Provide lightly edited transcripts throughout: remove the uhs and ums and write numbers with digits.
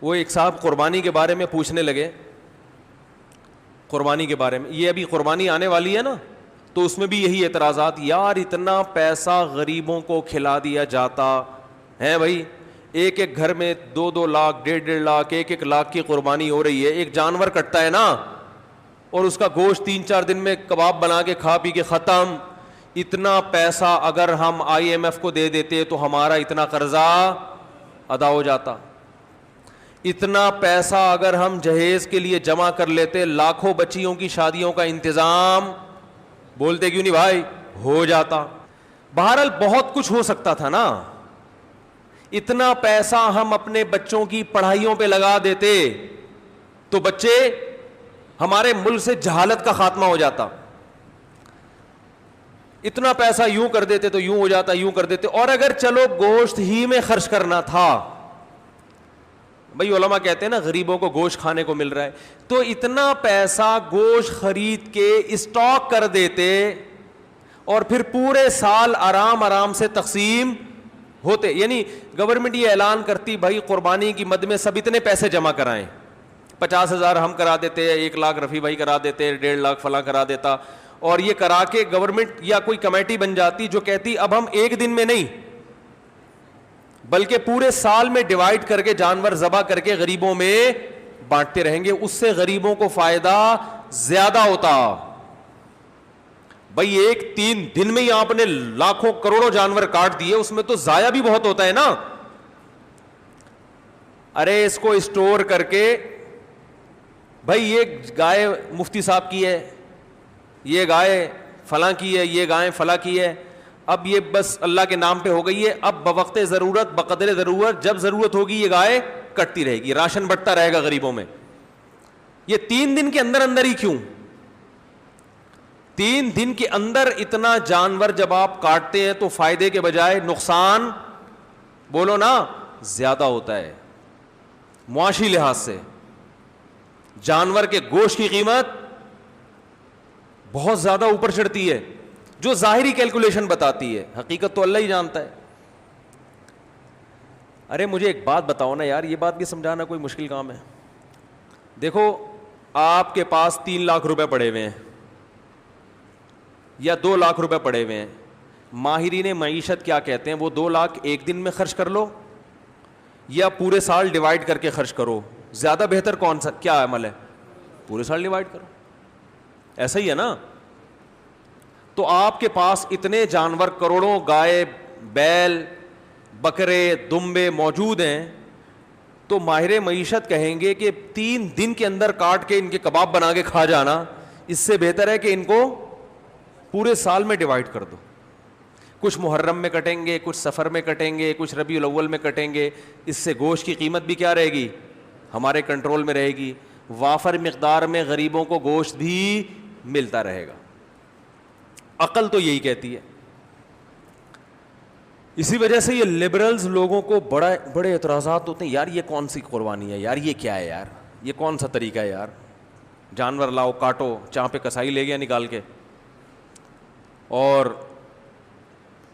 وہ ایک صاحب قربانی کے بارے میں پوچھنے لگے, قربانی کے بارے میں, یہ ابھی قربانی آنے والی ہے نا, تو اس میں بھی یہی اعتراضات, یار اتنا پیسہ غریبوں کو کھلا دیا جاتا ہے بھائی, ایک ایک گھر میں 2-2 لاکھ 1.5 لاکھ 1 لاکھ کی قربانی ہو رہی ہے, ایک جانور کٹتا ہے نا اور اس کا گوشت 3-4 دن میں کباب بنا کے کھا پی کے ختم. اتنا پیسہ اگر ہم IMF کو دے دیتے تو ہمارا اتنا قرضہ ادا ہو جاتا. اتنا پیسہ اگر ہم جہیز کے لیے جمع کر لیتے, لاکھوں بچیوں کی شادیوں کا انتظام, بولتے کیوں نہیں بھائی, ہو جاتا. بہرحال بہت کچھ ہو سکتا تھا نا. اتنا پیسہ ہم اپنے بچوں کی پڑھائیوں پہ لگا دیتے تو بچے, ہمارے ملک سے جہالت کا خاتمہ ہو جاتا. اتنا پیسہ یوں کر دیتے تو یوں ہو جاتا, یوں کر دیتے. اور اگر چلو گوشت ہی میں خرچ کرنا تھا, بھئی علماء کہتے ہیں نا غریبوں کو گوشت کھانے کو مل رہا ہے, تو اتنا پیسہ گوشت خرید کے اسٹاک کر دیتے اور پھر پورے سال آرام آرام سے تقسیم ہوتے. یعنی گورنمنٹ یہ اعلان کرتی بھائی قربانی کی مد میں سب اتنے پیسے جمع کرائیں, 50,000 ہم کرا دیتے, 1 لاکھ رفیع بھائی کرا دیتے, 1.5 لاکھ فلاں کرا دیتا, اور یہ کرا کے گورنمنٹ یا کوئی کمیٹی بن جاتی جو کہتی اب ہم ایک دن میں نہیں بلکہ پورے سال میں ڈیوائڈ کر کے جانور ذبح کر کے غریبوں میں بانٹتے رہیں گے, اس سے غریبوں کو فائدہ زیادہ ہوتا. بھئی 3 دن میں ہی آپ نے لاکھوں کروڑوں جانور کاٹ دیے, اس میں تو ضائع بھی بہت ہوتا ہے نا. ارے اس کو اسٹور کر کے, بھئی یہ گائے مفتی صاحب کی ہے, یہ گائے فلاں کی ہے, یہ گائے فلاں کی ہے, اب یہ بس اللہ کے نام پہ ہو گئی ہے, اب بوقت ضرورت بقدر ضرورت جب ضرورت ہوگی یہ گائے کٹتی رہے گی, راشن بٹتا رہے گا غریبوں میں. یہ 3 دن کے اندر اندر ہی کیوں, 3 دن کے اندر اتنا جانور جب آپ کاٹتے ہیں تو فائدے کے بجائے نقصان, بولو نا, زیادہ ہوتا ہے. معاشی لحاظ سے جانور کے گوشت کی قیمت بہت زیادہ اوپر چڑھتی ہے, جو ظاہری کیلکولیشن بتاتی ہے, حقیقت تو اللہ ہی جانتا ہے. ارے مجھے ایک بات بتاؤ نا یار, یہ بات بھی سمجھانا کوئی مشکل کام ہے. دیکھو آپ کے پاس 3 لاکھ روپے پڑے ہوئے ہیں یا 2 لاکھ روپے پڑے ہوئے ہیں, ماہرین معیشت کیا کہتے ہیں, وہ 2 لاکھ ایک دن میں خرچ کر لو یا پورے سال ڈیوائڈ کر کے خرچ کرو, زیادہ بہتر کون سا کیا عمل ہے, پورے سال ڈیوائڈ کرو. ایسا ہی ہے نا. تو آپ کے پاس اتنے جانور کروڑوں گائے بیل بکرے دمبے موجود ہیں, تو ماہر معیشت کہیں گے کہ 3 دن کے اندر کاٹ کے ان کے کباب بنا کے کھا جانا, اس سے بہتر ہے کہ ان کو پورے سال میں ڈیوائڈ کر دو. کچھ محرم میں کٹیں گے, کچھ سفر میں کٹیں گے, کچھ ربیع الاول میں کٹیں گے, اس سے گوشت کی قیمت بھی کیا رہے گی, ہمارے کنٹرول میں رہے گی, وافر مقدار میں غریبوں کو گوشت بھی ملتا رہے گا. عقل تو یہی کہتی ہے. اسی وجہ سے یہ لبرلز لوگوں کو بڑے اعتراضات ہوتے ہیں, یار یہ کون سی قربانی ہے یار, یہ کیا ہے یار, یہ کون سا طریقہ ہے یار, جانور لاؤ کاٹو, چاہ پہ کسائی لے گیا نکال کے, اور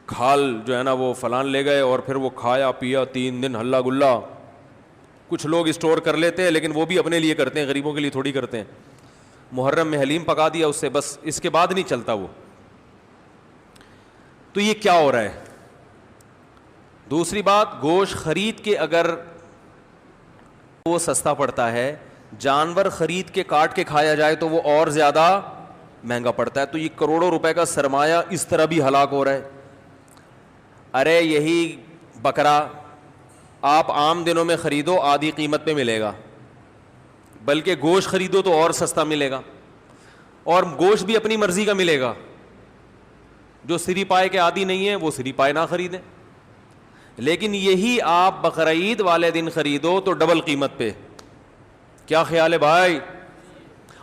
کھال جو ہے نا وہ فلان لے گئے اور پھر وہ کھایا پیا 3 دن ہلا گلا. کچھ لوگ اسٹور کر لیتے ہیں لیکن وہ بھی اپنے لیے کرتے ہیں, غریبوں کے لیے تھوڑی کرتے ہیں. محرم میں حلیم پکا دیا اس سے, بس اس کے بعد نہیں چلتا وہ. تو یہ کیا ہو رہا ہے. دوسری بات, گوشت خرید کے اگر وہ سستا پڑتا ہے, جانور خرید کے کاٹ کے کھایا جائے تو وہ اور زیادہ مہنگا پڑتا ہے. تو یہ کروڑوں روپے کا سرمایہ اس طرح بھی ہلاک ہو رہا ہے. ارے یہی بکرا آپ عام دنوں میں خریدو آدھی قیمت پہ ملے گا, بلکہ گوشت خریدو تو اور سستا ملے گا, اور گوشت بھی اپنی مرضی کا ملے گا. جو سری پائے کے عادی نہیں ہیں وہ سری پائے نہ خریدیں, لیکن یہی آپ بقرعید والے دن خریدو تو ڈبل قیمت پہ. کیا خیال ہے بھائی؟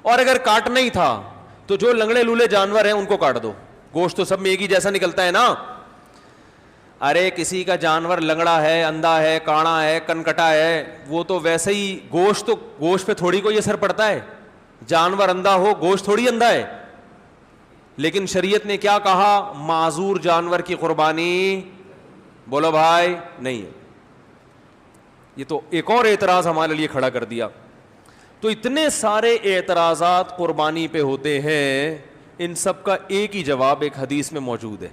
اور اگر کاٹنا ہی تھا تو جو لنگڑے لولے جانور ہیں ان کو کاٹ دو, گوشت تو سب میں ایک ہی جیسا نکلتا ہے نا. ارے کسی کا جانور لنگڑا ہے, اندھا ہے, کاڑا ہے, کنکٹا ہے, وہ تو ویسے ہی گوشت پہ تھوڑی کوئی اثر پڑتا ہے. جانور اندھا ہو, گوشت تھوڑی اندھا ہے. لیکن شریعت نے کیا کہا, معذور جانور کی قربانی, بولو بھائی, نہیں ہے. یہ تو ایک اور اعتراض ہمارے لیے کھڑا کر دیا. تو اتنے سارے اعتراضات قربانی پہ ہوتے ہیں, ان سب کا ایک ہی جواب ایک حدیث میں موجود ہے.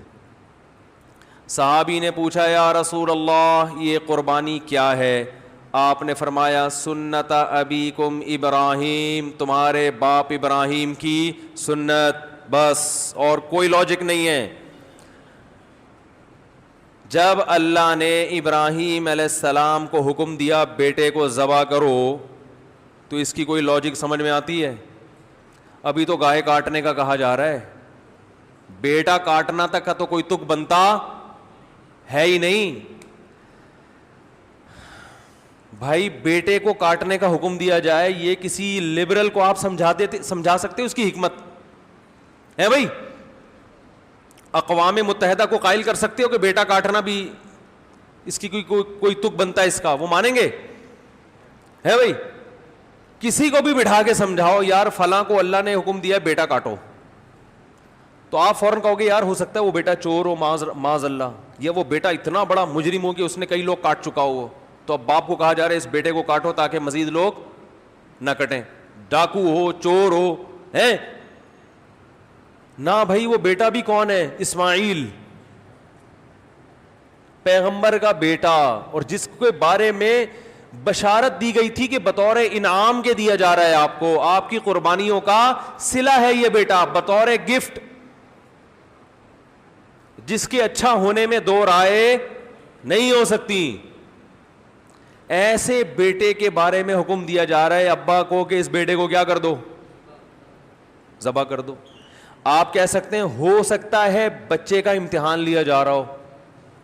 صحابی نے پوچھا یا رسول اللہ یہ قربانی کیا ہے؟ آپ نے فرمایا سنت ابیکم ابراہیم, تمہارے باپ ابراہیم کی سنت, بس اور کوئی لاجک نہیں ہے. جب اللہ نے ابراہیم علیہ السلام کو حکم دیا بیٹے کو ذبح کرو, تو اس کی کوئی لاجک سمجھ میں آتی ہے؟ ابھی تو گائے کاٹنے کا کہا جا رہا ہے, بیٹا کاٹنا تک کا تو کوئی تک بنتا ہے ہی نہیں. بھائی بیٹے کو کاٹنے کا حکم دیا جائے, یہ کسی لبرل کو آپ سمجھا سکتے ہو اس کی حکمت ہے؟ بھائی اقوام متحدہ کو قائل کر سکتے ہو کہ بیٹا کاٹنا بھی اس کی کوئی تک بنتا ہے اس کا؟ وہ مانیں گے؟ ہے بھائی کسی کو بھی بٹھا کے سمجھاؤ یار فلاں کو اللہ نے حکم دیا بیٹا کاٹو, تو آپ فوراً کہو گے یار ہو سکتا ہے وہ بیٹا چور ہو معاذ اللہ, یا وہ بیٹا اتنا بڑا مجرم ہو کہ اس نے کئی لوگ کاٹ چکا ہو. تو اب باپ کو کہا جا رہا ہے اس بیٹے کو کاٹو تاکہ مزید لوگ نہ کٹیں, ڈاکو ہو چور ہو ہے نہ. بھائی وہ بیٹا بھی کون ہے؟ اسماعیل پیغمبر کا بیٹا, اور جس کے بارے میں بشارت دی گئی تھی کہ بطور انعام کے دیا جا رہا ہے آپ کو, آپ کی قربانیوں کا صلہ ہے یہ بیٹا, بطور گفٹ, جس کے اچھا ہونے میں دو رائے نہیں ہو سکتی. ایسے بیٹے کے بارے میں حکم دیا جا رہا ہے ابا کو کہ اس بیٹے کو کیا کر دو؟ ذبح کر دو. آپ کہہ سکتے ہیں ہو سکتا ہے بچے کا امتحان لیا جا رہا ہو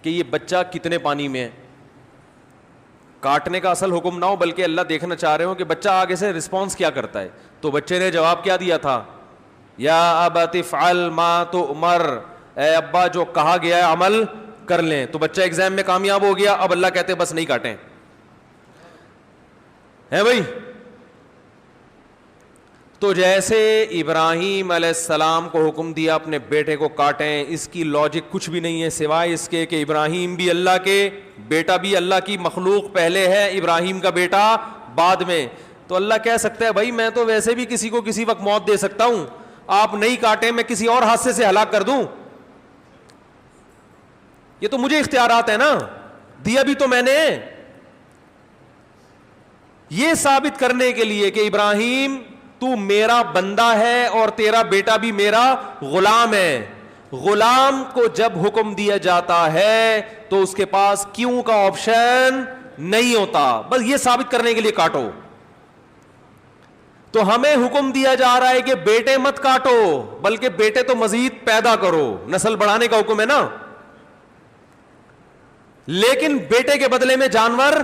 کہ یہ بچہ کتنے پانی میں ہے, کاٹنے کا اصل حکم نہ ہو بلکہ اللہ دیکھنا چاہ رہے ہو کہ بچہ آگے سے رسپانس کیا کرتا ہے. تو بچے نے جواب کیا دیا تھا؟ یا ابت افعل ما تؤمر, اے ابا جو کہا گیا ہے عمل کر لیں. تو بچہ ایگزام میں کامیاب ہو گیا, اب اللہ کہتے بس نہیں کاٹیں. ہے بھائی تو جیسے ابراہیم علیہ السلام کو حکم دیا اپنے بیٹے کو کاٹیں, اس کی لاجک کچھ بھی نہیں ہے سوائے اس کے کہ ابراہیم بھی اللہ کے, بیٹا بھی اللہ کی مخلوق پہلے ہے, ابراہیم کا بیٹا بعد میں. تو اللہ کہہ سکتا ہے بھائی میں تو ویسے بھی کسی کو کسی وقت موت دے سکتا ہوں, آپ نہیں کاٹیں میں کسی اور حادثے سے ہلاک کر دوں. یہ تو مجھے اختیارات ہے نا, دیا بھی تو میں نے. یہ ثابت کرنے کے لیے کہ ابراہیم تو میرا بندہ ہے اور تیرا بیٹا بھی میرا غلام ہے. غلام کو جب حکم دیا جاتا ہے تو اس کے پاس کیوں کا آپشن نہیں ہوتا, بس یہ ثابت کرنے کے لیے کاٹو. تو ہمیں حکم دیا جا رہا ہے کہ بیٹے مت کاٹو بلکہ بیٹے تو مزید پیدا کرو, نسل بڑھانے کا حکم ہے نا, لیکن بیٹے کے بدلے میں جانور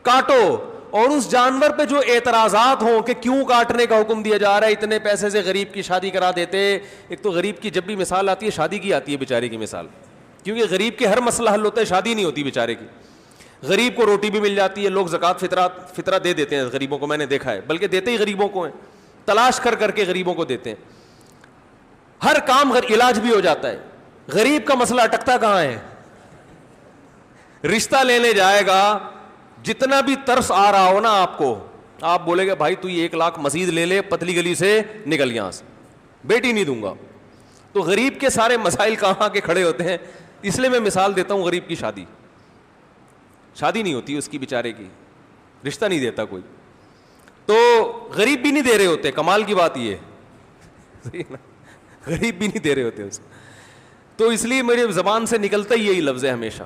کاٹو. اور اس جانور پہ جو اعتراضات ہوں کہ کیوں کاٹنے کا حکم دیا جا رہا ہے, اتنے پیسے سے غریب کی شادی کرا دیتے. ایک تو غریب کی جب بھی مثال آتی ہے شادی کی آتی ہے بیچارے کی مثال, کیونکہ غریب کے ہر مسئلہ حل ہوتا ہے, شادی نہیں ہوتی بیچارے کی. غریب کو روٹی بھی مل جاتی ہے, لوگ زکوٰۃ فطرہ دے دیتے ہیں غریبوں کو, میں نے دیکھا ہے, بلکہ دیتے ہی غریبوں کو ہیں, تلاش کر کر کے غریبوں کو دیتے ہیں. ہر کام علاج بھی ہو جاتا ہے. غریب کا مسئلہ اٹکتا کہاں ہے؟ رشتہ لینے جائے گا, جتنا بھی ترس آ رہا ہو نا آپ کو, آپ بولے گے بھائی تو یہ 1 لاکھ مزید لے لے, پتلی گلی سے نکل یہاں سے, بیٹی نہیں دوں گا. تو غریب کے سارے مسائل کہاں کے کھڑے ہوتے ہیں. اس لیے میں مثال دیتا ہوں, غریب کی شادی نہیں ہوتی اس کی بیچارے کی, رشتہ نہیں دیتا کوئی, تو غریب بھی نہیں دے رہے ہوتے. کمال کی بات یہ ہے غریب بھی نہیں دے رہے ہوتے اس کو. تو اس لیے میری زبان سے نکلتا ہی یہی لفظ ہے ہمیشہ.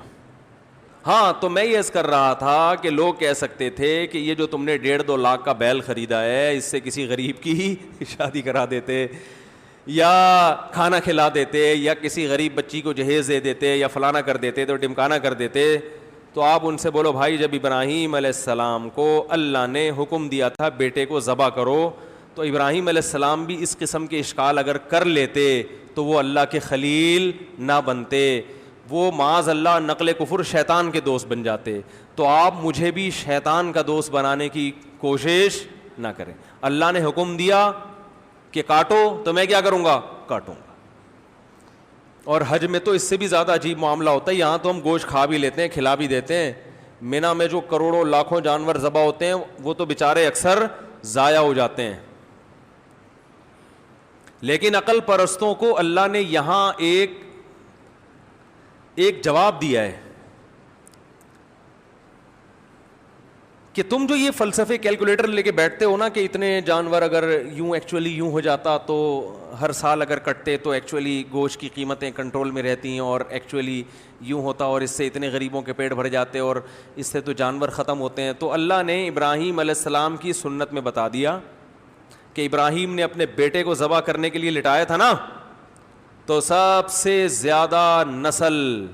ہاں تو میں یہ عرض کر رہا تھا کہ لوگ کہہ سکتے تھے کہ یہ جو تم نے 1.5-2 لاکھ کا بیل خریدا ہے, اس سے کسی غریب کی شادی کرا دیتے, یا کھانا کھلا دیتے, یا کسی غریب بچی کو جہیز دے دیتے, یا فلانا کر دیتے, تو ڈمکانا کر دیتے. تو آپ ان سے بولو بھائی جب ابراہیم علیہ السلام کو اللہ نے حکم دیا تھا بیٹے کو ذبح کرو, تو ابراہیم علیہ السلام بھی اس قسم کے اشکال اگر کر لیتے تو وہ اللہ کے خلیل نہ بنتے, وہ معاذ اللہ نقل کفر شیطان کے دوست بن جاتے. تو آپ مجھے بھی شیطان کا دوست بنانے کی کوشش نہ کریں. اللہ نے حکم دیا کہ کاٹو تو میں کیا کروں گا؟ کاٹوں گا. اور حج میں تو اس سے بھی زیادہ عجیب معاملہ ہوتا ہے. یہاں تو ہم گوشت کھا بھی لیتے ہیں, کھلا بھی دیتے ہیں, مینا میں جو کروڑوں لاکھوں جانور ذبح ہوتے ہیں وہ تو بیچارے اکثر ضائع ہو جاتے ہیں. لیکن عقل پرستوں کو اللہ نے یہاں ایک جواب دیا ہے کہ تم جو یہ فلسفے کیلکولیٹر لے کے بیٹھتے ہو نا کہ اتنے جانور اگر یوں ہو جاتا تو ہر سال اگر کٹتے تو ایکچولی گوشت کی قیمتیں کنٹرول میں رہتی ہیں اور ایکچولی یوں ہوتا اور اس سے اتنے غریبوں کے پیٹ بھر جاتے اور اس سے تو جانور ختم ہوتے ہیں. تو اللہ نے ابراہیم علیہ السلام کی سنت میں بتا دیا کہ ابراہیم نے اپنے بیٹے کو ذبح کرنے کے لیے لٹایا تھا نا, تو سب سے زیادہ نسل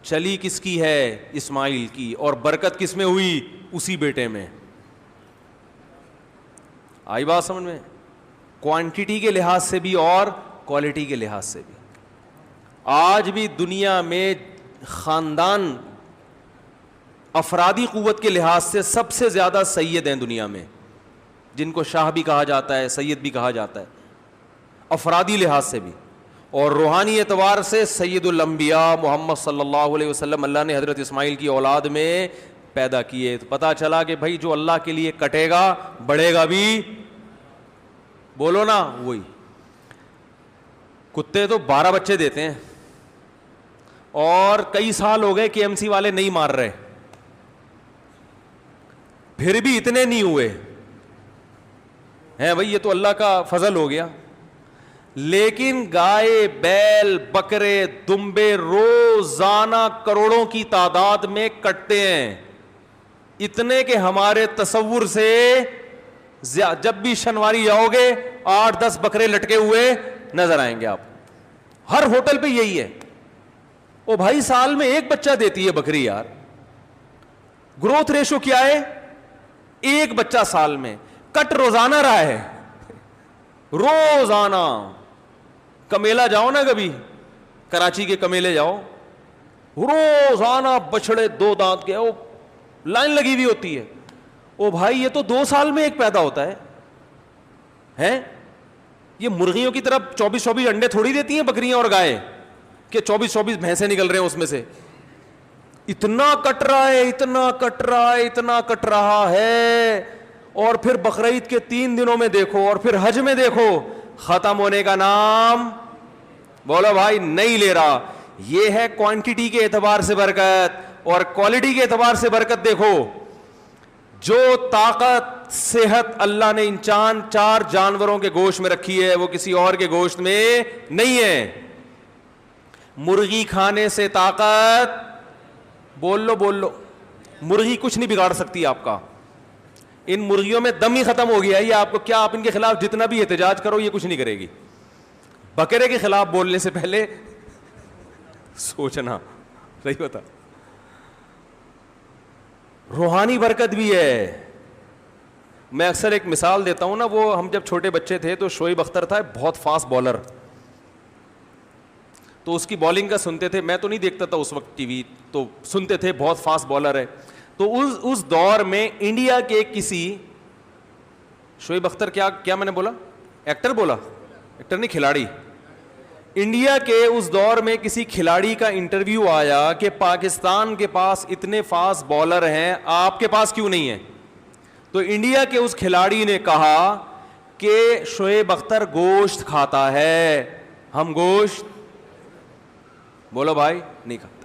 چلی کس کی ہے؟ اسماعیل کی. اور برکت کس میں ہوئی؟ اسی بیٹے میں. آئی بات سمجھ میں؟ کوانٹٹی کے لحاظ سے بھی اور کوالٹی کے لحاظ سے بھی. آج بھی دنیا میں خاندان افرادی قوت کے لحاظ سے سب سے زیادہ سید ہیں دنیا میں, جن کو شاہ بھی کہا جاتا ہے, سید بھی کہا جاتا ہے, افرادی لحاظ سے بھی. اور روحانی اعتبار سے سید الانبیاء محمد صلی اللہ علیہ وسلم اللہ نے حضرت اسماعیل کی اولاد میں پیدا کیے. تو پتا چلا کہ بھائی جو اللہ کے لیے کٹے گا بڑھے گا بھی, بولو نا وہی. کتے تو 12 بچے دیتے ہیں اور کئی سال ہو گئے KMC والے نہیں مار رہے, پھر بھی اتنے نہیں ہوئے ہیں بھائی, یہ تو اللہ کا فضل ہو گیا. لیکن گائے, بیل, بکرے, دمبے روزانہ کروڑوں کی تعداد میں کٹتے ہیں, اتنے کہ ہمارے تصور سے جب بھی شنواری جاؤ گے 8-10 بکرے لٹکے ہوئے نظر آئیں گے آپ. ہر ہوٹل پہ یہی ہے. او بھائی سال میں ایک بچہ دیتی ہے بکری یار, گروتھ ریشو کیا ہے؟ ایک بچہ سال میں. کٹ روزانہ رہا ہے, روزانہ. کمیلا جاؤ نا کبھی, کراچی کے کمیلے جاؤ, روزانہ بچڑے 2 دانت کے وہ لائن لگی ہوئی ہوتی ہے. او بھائی یہ تو 2 سال میں ایک پیدا ہوتا ہے. یہ مرغیوں کی طرف 24 انڈے تھوڑی دیتی ہیں بکریاں اور گائے کہ 24 بھینسیں نکل رہے ہیں اس میں سے. اتنا کٹ رہا ہے, اتنا کٹ رہا ہے, اتنا کٹ رہا ہے. اور پھر بقرعید کے 3 دنوں میں دیکھو اور پھر حج میں دیکھو, ختم ہونے کا نام بولو بھائی نہیں لے رہا. یہ ہے کوانٹٹی کے اعتبار سے برکت, اور کوالٹی کے اعتبار سے برکت دیکھو. جو طاقت صحت اللہ نے ان 4 جانوروں کے گوشت میں رکھی ہے وہ کسی اور کے گوشت میں نہیں ہے. مرغی کھانے سے طاقت, بول لو, مرغی کچھ نہیں بگاڑ سکتی آپ کا. ان مرغیوں میں دم ہی ختم ہو گیا ہے. یہ آپ کو کیا, آپ ان کے خلاف جتنا بھی احتجاج کرو یہ کچھ نہیں کرے گی. بکرے کے خلاف بولنے سے پہلے سوچنا, صحیح ہوتا. روحانی برکت بھی ہے. میں اکثر ایک مثال دیتا ہوں نا, وہ ہم جب چھوٹے بچے تھے تو شعیب اختر تھا بہت فاسٹ بالر, تو اس کی بالنگ کا سنتے تھے. میں تو نہیں دیکھتا تھا اس وقت ٹی وی, تو سنتے تھے بہت فاسٹ بالر ہے. تو اس دور میں انڈیا کے کسی شعیب اختر, کیا میں نے بولا, ایکٹر بولا, ایکٹر نہیں کھلاڑی. انڈیا کے اس دور میں کسی کھلاڑی کا انٹرویو آیا کہ پاکستان کے پاس اتنے فاسٹ بالر ہیں, آپ کے پاس کیوں نہیں ہے؟ تو انڈیا کے اس کھلاڑی نے کہا کہ شعیب اختر گوشت کھاتا ہے, ہم گوشت, بولو بھائی, نہیں کھاتا.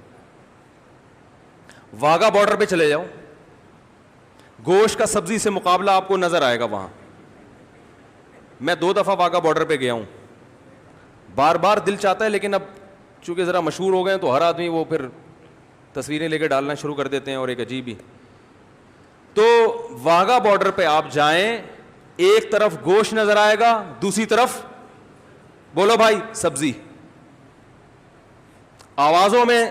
واگا بارڈر پہ چلے جاؤ, گوشت کا سبزی سے مقابلہ آپ کو نظر آئے گا وہاں. میں 2 دفعہ واگا بارڈر پہ گیا ہوں, بار بار دل چاہتا ہے, لیکن اب چونکہ ذرا مشہور ہو گئے تو ہر آدمی وہ پھر تصویریں لے کے ڈالنا شروع کر دیتے ہیں, اور ایک عجیب ہی. تو واگا بارڈر پہ آپ جائیں, ایک طرف گوشت نظر آئے گا, دوسری طرف بولو بھائی سبزی. آوازوں میں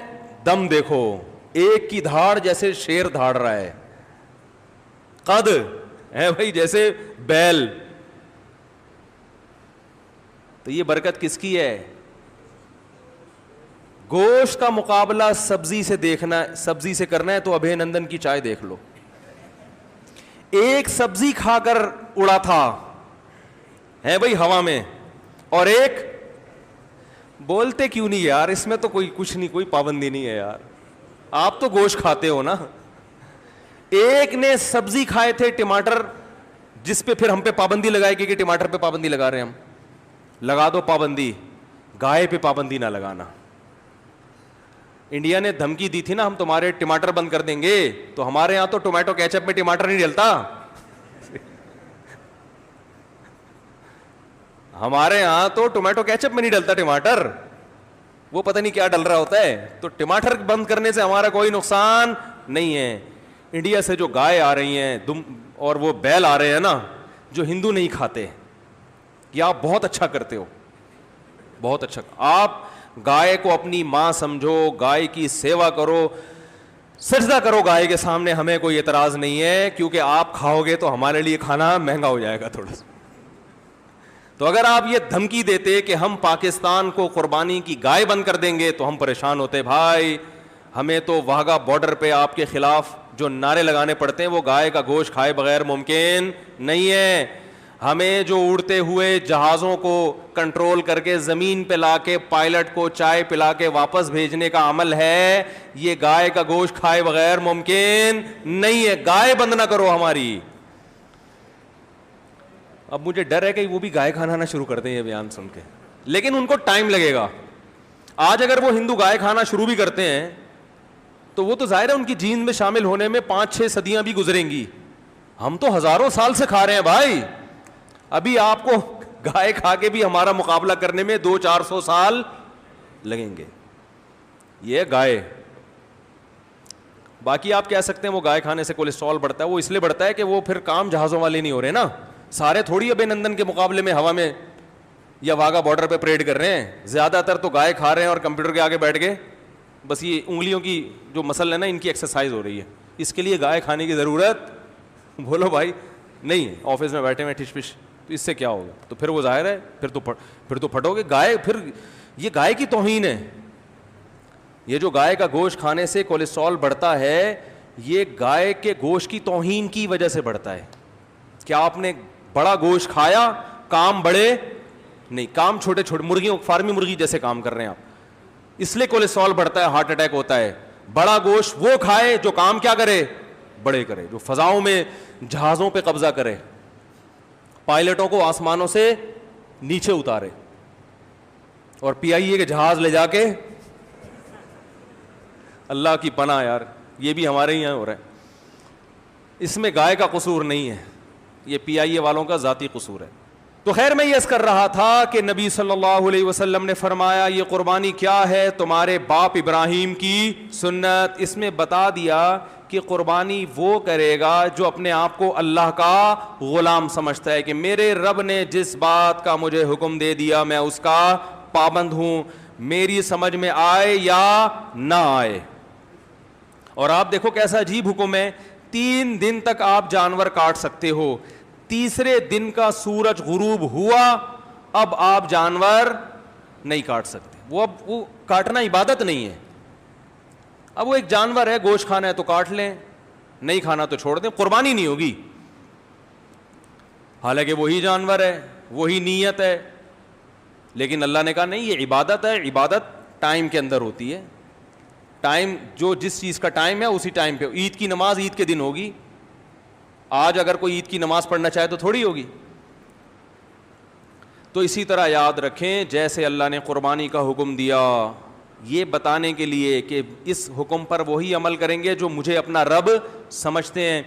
دم دیکھو, ایک کی دھاڑ جیسے شیر دھاڑ رہا ہے, قد ہے بھائی جیسے بیل. تو یہ برکت کس کی ہے؟ گوشت کا مقابلہ سبزی سے دیکھنا, سبزی سے کرنا ہے تو ابھے نندن کی چائے دیکھ لو. ایک سبزی کھا کر اڑا تھا ہے بھائی ہوا میں, اور ایک بولتے کیوں نہیں یار, اس میں تو کوئی کچھ نہیں, کوئی پابندی نہیں ہے یار, آپ تو گوشت کھاتے ہو نا. ایک نے سبزی کھائے تھے ٹماٹر, جس پہ پھر ہم پہ پابندی لگائے گی کہ ٹماٹر پہ پابندی لگا رہے ہیں ہم. لگا دو پابندی, گائے پہ پابندی نہ لگانا. انڈیا نے دھمکی دی تھی نا ہم تمہارے ٹماٹر بند کر دیں گے, تو ہمارے یہاں تو ٹومیٹو کیچپ میں ٹماٹر نہیں ڈلتا. ہمارے یہاں تو ٹومیٹو کیچپ میں نہیں ڈلتا ٹماٹر, وہ پتہ نہیں کیا ڈل رہا ہوتا ہے. تو ٹماٹر بند کرنے سے ہمارا کوئی نقصان نہیں ہے. انڈیا سے جو گائے آ رہی ہیں اور وہ بیل آ رہے ہیں نا, جو ہندو نہیں کھاتے, یہ آپ بہت اچھا کرتے ہو, بہت اچھا. آپ گائے کو اپنی ماں سمجھو, گائے کی سیوا کرو, سجدہ کرو گائے کے سامنے, ہمیں کوئی اعتراض نہیں ہے, کیونکہ آپ کھاؤ گے تو ہمارے لیے کھانا مہنگا ہو جائے گا تھوڑا سا. تو اگر آپ یہ دھمکی دیتے کہ ہم پاکستان کو قربانی کی گائے بند کر دیں گے تو ہم پریشان ہوتے. بھائی ہمیں تو واہگہ بارڈر پہ آپ کے خلاف جو نعرے لگانے پڑتے ہیں وہ گائے کا گوشت کھائے بغیر ممکن نہیں ہے. ہمیں جو اڑتے ہوئے جہازوں کو کنٹرول کر کے زمین پہ لا کے پائلٹ کو چائے پلا کے واپس بھیجنے کا عمل ہے, یہ گائے کا گوشت کھائے بغیر ممکن نہیں ہے. گائے بند نہ کرو ہماری. اب مجھے ڈر ہے کہ وہ بھی گائے کھانا نہ شروع کر دیں یہ بیان سن کے, لیکن ان کو ٹائم لگے گا. آج اگر وہ ہندو گائے کھانا شروع بھی کرتے ہیں تو وہ تو ظاہر ہے ان کی جین میں شامل ہونے میں 5-6 صدیاں بھی گزریں گی. ہم تو ہزاروں سال سے کھا رہے ہیں بھائی. ابھی آپ کو گائے کھا کے بھی ہمارا مقابلہ کرنے میں 200-400 سال لگیں گے. یہ گائے. باقی آپ کہہ سکتے ہیں وہ گائے کھانے سے کولیسٹرول بڑھتا ہے, وہ اس لیے بڑھتا ہے کہ وہ پھر کام جہازوں والے نہیں ہو رہے نا. سارے تھوڑی ابے نندن کے مقابلے میں ہوا میں یا واگا بارڈر پہ پریڈ کر رہے ہیں. زیادہ تر تو گائے کھا رہے ہیں اور کمپیوٹر کے آگے بیٹھ کے بس یہ انگلیوں کی جو مسل ہے نا ان کی ایکسرسائز ہو رہی ہے. اس کے لیے گائے کھانے کی ضرورت بولو بھائی نہیں ہے. آفس میں بیٹھے ہوئے ٹھش پش, تو اس سے کیا ہوگا؟ تو پھر وہ ظاہر ہے پھر تو پھٹو گے. گائے پھر یہ گائے کی توہین ہے. یہ جو گائے کا گوشت کھانے سے کولیسٹرول بڑھتا ہے یہ گائے کے گوشت کی توہین کی وجہ سے بڑھتا ہے. کیا آپ نے بڑا گوشت کھایا, کام بڑے نہیں, کام چھوٹے چھوٹے, مرغیوں فارمی مرغی جیسے کام کر رہے ہیں آپ, اس لیے کولیسٹرول بڑھتا ہے, ہارٹ اٹیک ہوتا ہے. بڑا گوشت وہ کھائے جو کام کیا کرے, بڑے کرے, جو فضاؤں میں جہازوں پہ قبضہ کرے, پائلٹوں کو آسمانوں سے نیچے اتارے اور PIA کے جہاز لے جا کے. اللہ کی پناہ یار, یہ بھی ہمارے یہاں ہو رہا ہے. اس میں گائے کا قصور نہیں ہے, یہ PIA والوں کا ذاتی قصور ہے. تو خیر میں یہ عرض کر رہا تھا کہ نبی صلی اللہ علیہ وسلم نے فرمایا یہ قربانی کیا ہے, تمہارے باپ ابراہیم کی سنت. اس میں بتا دیا کہ قربانی وہ کرے گا جو اپنے آپ کو اللہ کا غلام سمجھتا ہے کہ میرے رب نے جس بات کا مجھے حکم دے دیا میں اس کا پابند ہوں, میری سمجھ میں آئے یا نہ آئے. اور آپ دیکھو کیسا عجیب حکم ہے, 3 دن تک آپ جانور کاٹ سکتے ہو, تیسرے دن کا سورج غروب ہوا اب آپ جانور نہیں کاٹ سکتے. وہ کاٹنا عبادت نہیں ہے. اب وہ ایک جانور ہے, گوشت کھانا ہے تو کاٹ لیں, نہیں کھانا تو چھوڑ دیں, قربانی نہیں ہوگی. حالانکہ وہی جانور ہے, وہی نیت ہے, لیکن اللہ نے کہا نہیں یہ عبادت ہے. عبادت ٹائم کے اندر ہوتی ہے, ٹائم جو جس چیز کا ٹائم ہے اسی ٹائم پہ. عید کی نماز عید کے دن ہوگی, آج اگر کوئی عید کی نماز پڑھنا چاہے تو تھوڑی ہوگی. تو اسی طرح یاد رکھیں جیسے اللہ نے قربانی کا حکم دیا یہ بتانے کے لیے کہ اس حکم پر وہی عمل کریں گے جو مجھے اپنا رب سمجھتے ہیں.